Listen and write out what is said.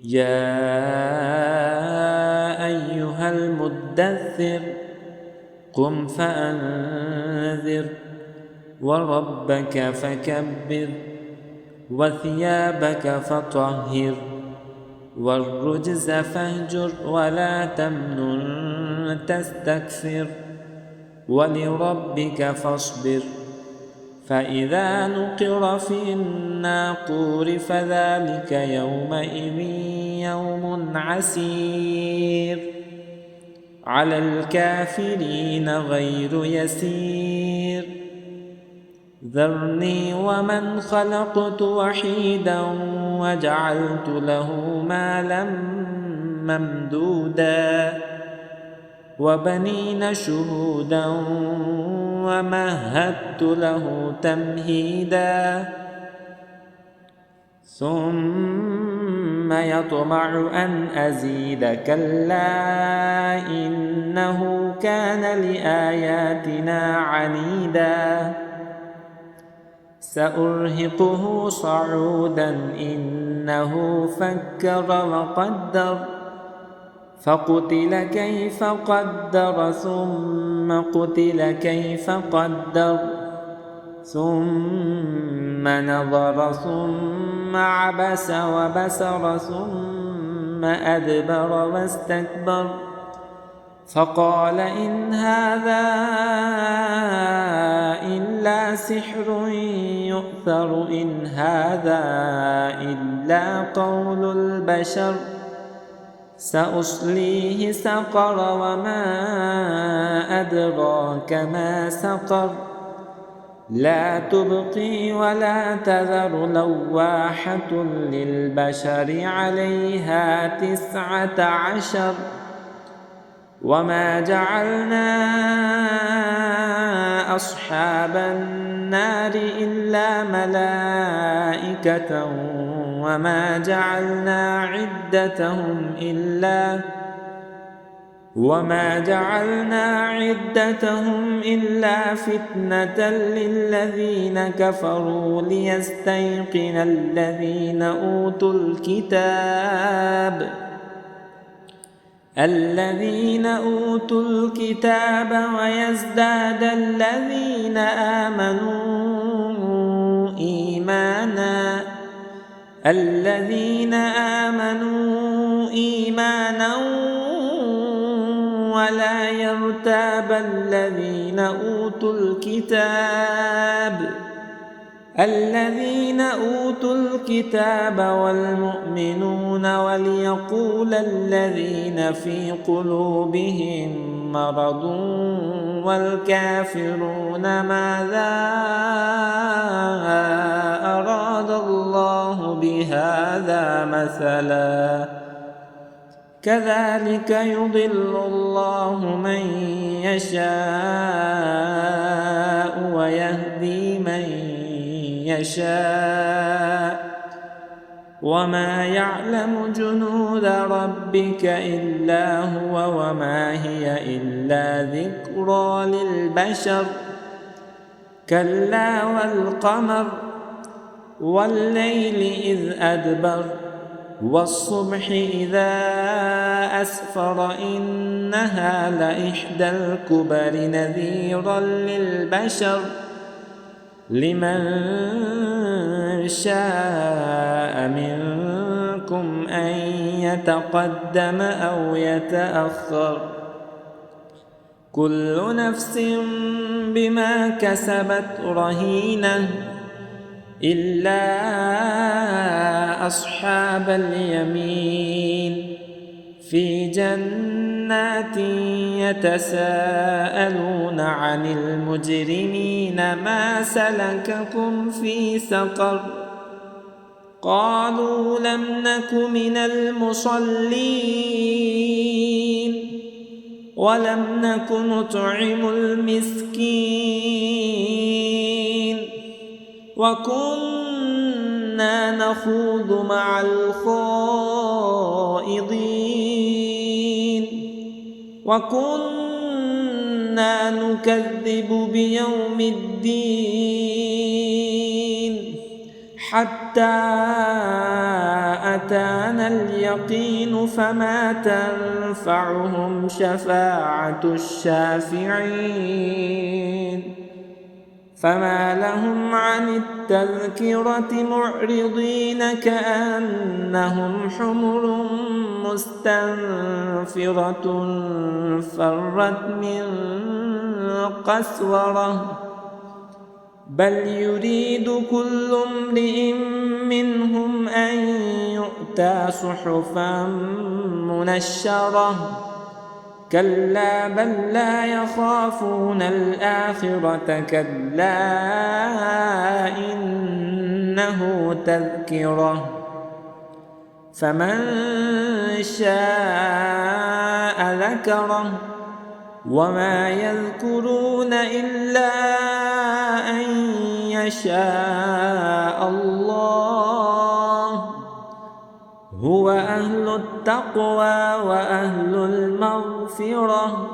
يا أيها المدثر قم فأنذر وربك فكبر وثيابك فطهر والرجز فاهجر ولا تمنن تستكثر ولربك فاصبر فإذا نقر في الناقور فذلك يومئذ يوم عسير على الكافرين غير يسير ذرني ومن خلقت وحيدا وجعلت له مالا ممدودا وبنين شهودا ومهدت له تمهيدا ثم يطمع أن أزيد كلا إنه كان لآياتنا عنيدا سأرهقه صعودا إنه فكر وقدر فقتل كيف قدر ثم قتل كيف قدر ثم نظر ثم عبس وبسر ثم أدبر واستكبر فقال إن هذا إلا سحر يؤثر إن هذا إلا قول البشر سأصليه سقر وما أدراك ما سقر لا تبقي ولا تذر لواحة للبشر عليها 19 وما جعلنا أصحاب النار إلا ملائكة وما جعلنا عدتهم إلا فتنة للذين كفروا ليستيقن الذين أوتوا الكتاب ويزداد الذين آمنوا إيمانا ولا يرتاب الذين أوتوا الكتاب والمؤمنون وليقول الذين في قلوبهم مرض والكافرون ماذا أراد الله بهذا مثلا كذلك يضل الله من يشاء ويهدي من يشاء وما يعلم جنود ربك إلا هو وما هي إلا ذكرى للبشر كلا والقمر والليل إذ أدبر والصبح إذا أسفر إنها لإحدى الكبر نذيرا للبشر لمن شاء منكم أن يتقدم أو يتأخر كل نفس بما كسبت رهينة إلا أصحاب اليمين في جنات يتساءلون عن المجرمين ما سلككم في سقر قالوا لم نك من المصلين ولم نك نطعم المسكين وكنا نخوض مع الخائضين وكنا نكذب بيوم الدين حتى أتانا اليقين فما تنفعهم شفاعة الشافعين فما لهم عن التذكرة معرضين كأنهم حمر مستنفرة فرت من قسورة بل يريد كل امرئ منهم أن يؤتى صحفا منشرة كلا بل لا يخافون الآخرة كلا إنه تذكرة فمن شاء ذكره وما يذكرون إلا أن يشاء الله هو أهل التقوى وأهل المغفرة